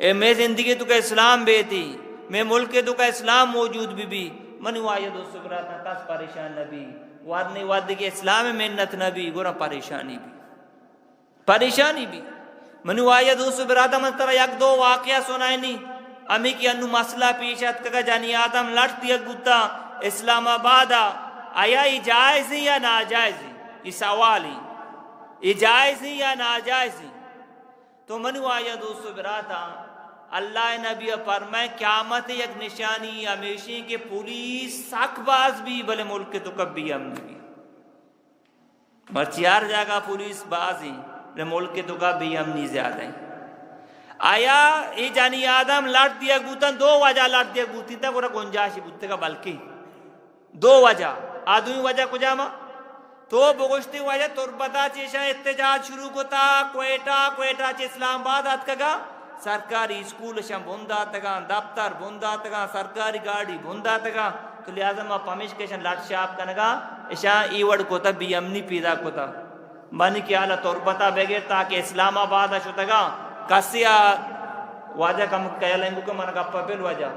اے میں زندگی تو کا اسلام بیتی میں ملک تو کا اسلام موجود بھی منی واید و سبراتا کس پریشان نبی وارنی واد کے اسلام منت نبی گورا پریشانی بھی منی واید و سبراتا من ترہ یک دو واقعہ سنائے نہیں امی کی انو مسئلہ پیشت کگا جانی آدم لڑتی اگتا اسلام آبادا آیا یہ جائز یا ناجائز یہ سوال ہی یہ جائز یا ناجائز تو منو آیا دوستو براتا اللہ نبی فرمائے قیامت یک نشانی ہمیشہ کہ پولیس ساک باز بھی بلے ملک تو کبھی امن بھی مرچی ہر جگہ پولیس باز ہی بلے ملک تو کبھی امنی زیادہ ہیں آیا یہ جانی آدم لڑ دیا گوتن دو وجہ لڑ دیا گوتن تا گورا گنجاشی بوتے کا بلکہ دو وجہ آدمی وجہ کو جاما تو بگوشتی وجہ تربتا چیشا احتجاج شروع کوتا کوئٹہ چی اسلام آباد آتکا سرکاری اسکول شم بندہ تگا دفتر بندہ تگا سرکاری گاڑی بندہ تگا تو لہذا ما پمیش کشن لٹ شاپ کنگا اشان ایوڑ کوتا بی امنی پیدا کوتا منی کی آلہ تربتا بگیر تاکہ اسلام آباد شتگا کسی واجہ کم کیا لینگو کہ من گپا پھر وجہ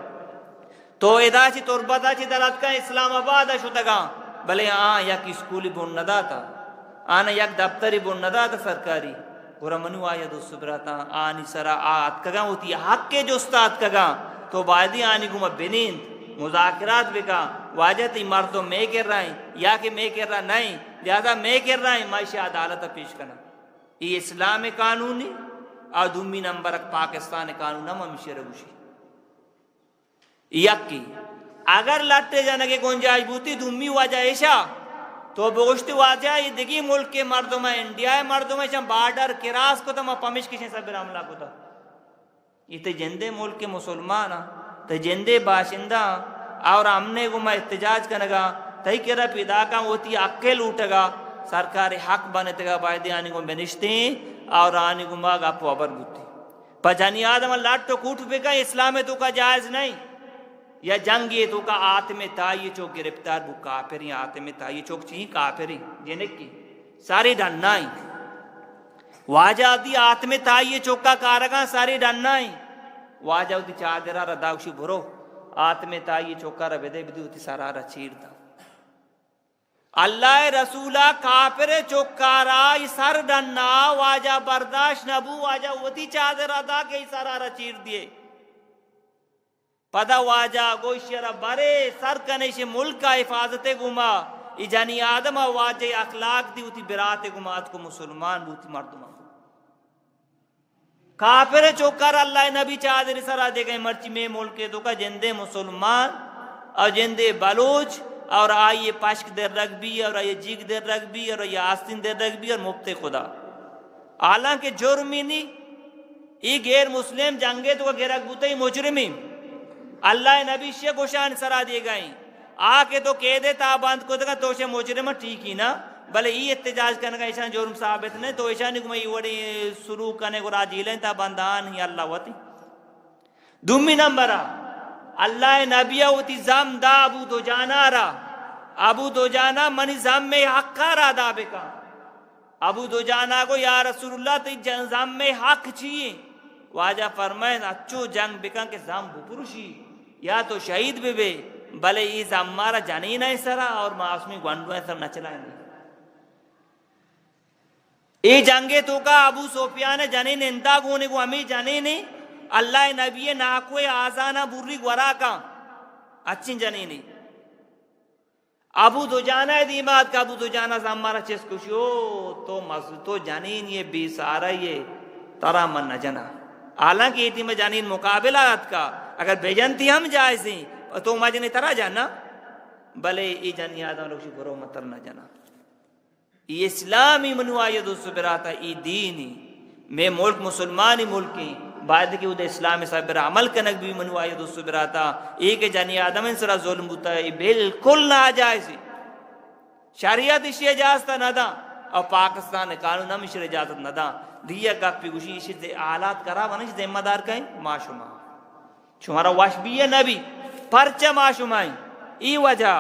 تو ادا چی تربتا چی دلت کا اسلام آباد شتگا بلے یک اسکولی بن ندا تا آنا یک دفتری بن ندا تا سرکاری گورا منو آیا دوستو براتا آنی سرا آت کگا ہوتی حق کے جو استاد کگا تو بعدی آنی گوما بنیند مذاکرات بکا واجہ تی مردوں میں کر رہا ہیں یا کہ میں کر رہا نہیں لہذا میں کر رہا ہیں معاشی عدالت پیش کرنا یہ اسلام قانونی اور دومی نمبر پاکستان قانون ہم ہمیشہ رگوشی یک کی اگر لٹے جانا کے گنجائش بوتی دومی وجہ ایشا تو بگوشتی واجہ یہ دیگی ملک کے مردوں میں انڈیا مردوں میں شاہ بارڈر کراس کو تا ما پمیش کشن سب راملہ کو تا یہ تے جندے ملک کے مسلمان تے جندے باشندہ اور ہم نے گو میں احتجاج کنگا تی کرا پیدا کا ہوتی اکیل اٹھگا سرکار حق بنتے گا باید آنی کو بنشتے اور آنی کو ماں گا پوابر بوتی پا جانی آدم لٹ تو کوٹ بکا اسلام تو کا جائز نہیں یا جنگی تو کا آتم تائی چوک گرفتار بو کافری آتم تائی چوک چیئیں کافری جنک کی ساری ڈنائی واجہ دی آتم تائی چوک کا کارگاں ساری ڈنائی واجہ دی چادرہ رداوشی بھرو آتم تائی چوک کا ربدے بدی ہوتی سارا چیر دا اللہ رسولہ کافر چوکارا سر ڈننا واجہ برداشت نبو واجہ ہوتی چادرہ دا کہ سارا چیر دیے پدا واجہ گوشیرہ برے سر کنیش ملک کا حفاظت گما ای جانی آدم واجہ اخلاق دی ہوتی برات گمات کو مسلمان بوتی مردمان کافر چوکر اللہ نبی چادر سرا دے گئے مرچی میں ملک دو کا جندے مسلمان اور جندے بلوچ اور آئیے پشک در رگبی اور آئیے جیگ در رگبی اور آئیے آستین در رگبی اور مبت خدا حالانکہ جرمی نہیں ای غیر مسلم جنگے تو کا گرک بوتا ہی مجرمی اللہ نبی شے گوشان سرا دیے گئیں آکے تو قیدے تاباند کو دکھا تو شے مجرمہ ٹھیک ہی نا بلے ای احتجاج کرنے کا ایشان جرم ثابت نہیں تو ایشانی کو میں یہ وڑی سلو کرنے کو راجیلیں تاباندان ہی اللہ ہوتی دومی نمبرہ اللہ نبی ہوتی زم دا ابو دو جانا را ابو دو جانا منی زم میں حق را دا بکا ابو دو جانا کو یا رسول اللہ تی زم میں حق چیئے واجہ فرمائے اچھو جنگ بکا کہ زم بپرشی یا تو شہید بے بلے یہ زم مارا جانین ہے سرا اور معصومی گوانڈو ہے سر نہ چلائیں گے ای جنگے تو کا ابو سفیان جانین انتا گونے کو ہمیں جانین اللہ نبی ناکوے آزانہ بری گورا کا اچھی جانین ابو دو جانا ہے دیمات کا ابو دو جانا زم مارا چیز کشیو تو مزد تو جانین یہ بیسارہ یہ ترا من نہ جنا حالانکہ یہ تھی میں جانین مقابلات کا اگر بیجنتی ہم جائزیں تو مجھے ترا جانا بلے ای جانی آدم لوگ برو متر نہ جانا یہ اسلامی منو آئیے دوستو براتا ای دینی میں ملک مسلمانی ملکی بعد کی ادھے اسلام صاحب برا عمل کنک بھی منو آئیے دوستو براتا ایک جانی آدم ان سرا ظلم ہوتا ہے بالکل نہ جائزی شریعت اسی اجازت نہ دا اور پاکستان قانون ہم اسی اجازت نہ دا دیا گپی گوشی اسی آلات کرا ونش ذمہ دار کہیں معاشمہ شمارا واش بھی ہے نبی پرچہ معاشمائیں ای وجہ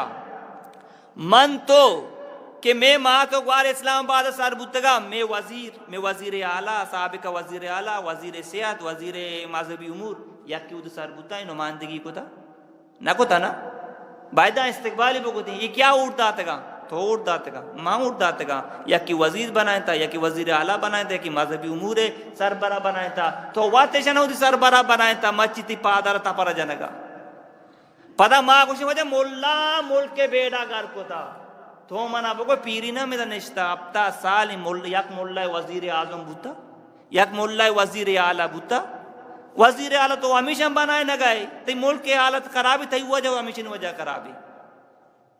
من تو کہ میں ماں تو گوار اسلام آباد سر بتگا میں وزیر اعلیٰ سابقہ وزیر اعلیٰ وزیر صحت وزیر مذہبی امور یا کیوں سر بتا نمائندگی کو تھا نہ کو تھا نا بائدہ استقبالی بو کو تھی یہ کیا اٹھتا تگا تو اٹھتا تگا ماں اٹھتا تگا یا کہ وزیر بنائے تھا یا کہ وزیر اعلیٰ بنائے تھا کہ مذہبی امور سربراہ بنائے تھا تو واتشن ہوتی سربراہ بنائے تھا مچی تھی پادر تھا پر جنگا پدا ماں کچھ وجہ مولا ملک کے بیڑا گھر کو تھا تو منا بگو پیری نہ میرا نشتا ابتا سال یک مولا وزیر اعظم بوتا یک مولا وزیر اعلیٰ بوتا وزیر اعلیٰ تو ہمیشہ بنائے نہ گئے تو ملک کی حالت خرابی تھی وجہ ہمیشہ وجہ خرابی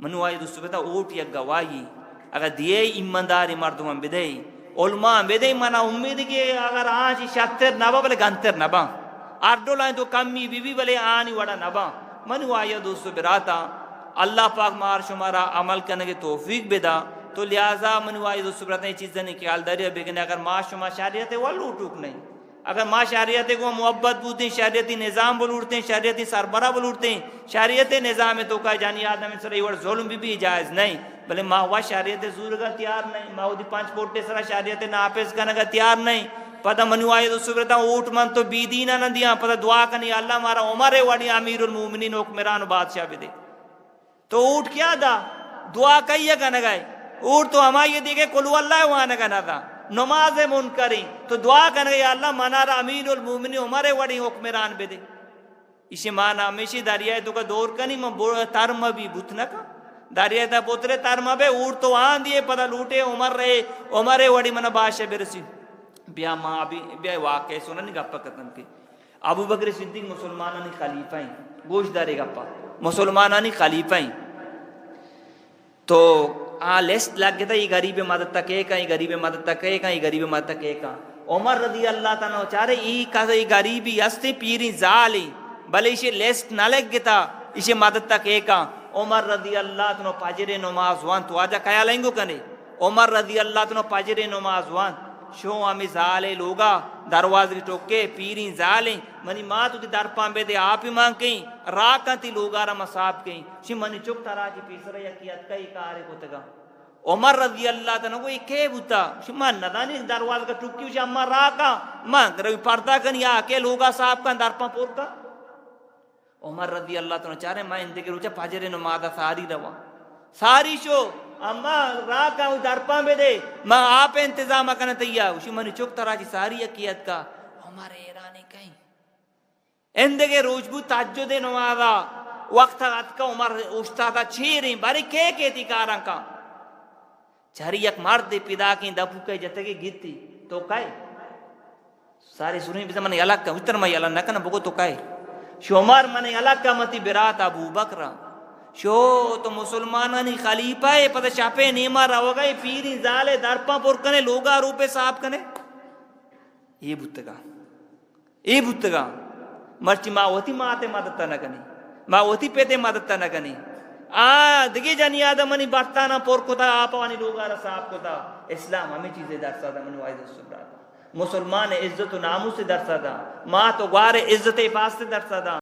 منو آئی دوستو بیتا اوٹ یک گواہی اگر دیئے ایمانداری مردمان بدے علماء بدے منا امید کہ اگر آنچ شکتر نبا بلے گنتر نبا اردو لائن تو کمی بی بی بلے آنی وڑا نبا منو آئی دوستو براتا اللہ پاک مار شمارا عمل کرنے کے توفیق بدا تو لہذا منو آئی دوستو براتا یہ چیزیں نہیں خیال داری بگنے اگر ما شما شریعت ہے والو ٹوک نہیں اگر ماں شریعت کو محبت بولتے ہیں شریعتی نظام بلوڑتے ہیں شریعتی سربراہ بلوڑتے ہیں شریعت نظام تو کا جانی آدم سر یہ ظلم بھی جائز نہیں بلے ماں ہوا شریعت زور کا تیار نہیں ماں دی پانچ پوٹے سرا شریعت ناپیس کرنے کا تیار نہیں پتہ منو آئے تو سبرتا اوٹ من تو بیدینہ نہ دیا پتہ دعا کنی اللہ مارا عمر وڑی امیر المومنین حکمران و بادشاہ بھی دے تو اوٹ کیا دا دعا کئیے کا نگائے اوٹ تو ہمارا یہ دیکھے کلو اللہ وہاں نگا نہ تھا نماز منکری تو دعا کرنے یا اللہ منارا امیر المومنین عمر وڑی حکمران بھی دے اسے مانا ہمیشہ داریائے تو کا دور کنی میں ترم بھی بھتنا کا داریائے تا پوترے ترم بے اوٹ تو آن دیئے پتہ لوٹے عمر رہے عمر وڑی منا بادشاہ برسی بیا ماں ابھی بیا واقعی سنا نہیں گپا ختم کی ابو بکر صدیق مسلمانانی خلیفہ ہیں گوش دارے گپا مسلمانانی خلیفہ ہیں تو لیسٹ لگ گیا تھا یہ غریب مدد تک ایک یہ غریب مدد تک ایک یہ غریب مدد تک ایک عمر رضی اللہ تعالیٰ چارے یہ غریبی ہستے پیری زالی بلے اسے لیسٹ نہ لگ گیا تھا اسے مدد تک ایک عمر رضی اللہ تعالیٰ پاجر نماز وان تو آجا کیا لیں گو کنے عمر رضی اللہ تعالیٰ پاجر نماز وان شو ہمیں زالے لوگا دروازے ٹوکے پیری زالیں منی ماں تو در پامبے دے آپ ہی مانگ کہیں راکاں تی لوگا را مساب کہیں شی منی چکتا را جی پیسر یا کیت کئی کارے کو تگا عمر رضی اللہ تعالیٰ کو یہ کہے بوتا شی من ندانی دروازے کا ٹوکی شی اما راکاں من روی پردہ کنی آکے لوگا صاحب کن در پام پور کا عمر رضی اللہ تعالیٰ چاہ رہے میں اندے کے روچہ پاجر نمازہ ساری روا ساری شو اما راکاں در پام بے دے میں آپ انتظام کرنا تیار اسی منی چکتا را جی ساری یقیت کا عمر ایرانی کہیں اندے کے روجبو تاجد نمازہ وقت آت کا عمر استادا چھیریں بارے کہتی کاراں کا چہری یک مرد پیدا کی دپو کئی جتے کے گیتی تو کائے سارے سنیں بیسا منی الگ کا اتر میں الگ نکنا بگو تو کائے شو عمر منی الگ کا متی برات ابو بکرہ شو تو مسلمانانی خلیفہ ہے پتہ شاپے نیمہ رہو گئے پیری زالے درپاں پور کنے لوگا روپے صاحب کنے یہ بھتگا مرچی ماں ہوتی ماتے مددتا نہ کنے ماں ہوتی پیتے مددتا نہ کنے دگی جانی آدم منی برطانہ پور کو تھا آپا وانی لوگا رہا صاحب کو تھا اسلام ہمیں چیزیں درسا تھا منو آئید السبرا تھا مسلمان عزت و نامو سے درسا تھا ماں تو گوار عزت حفاظ سے درسا تھا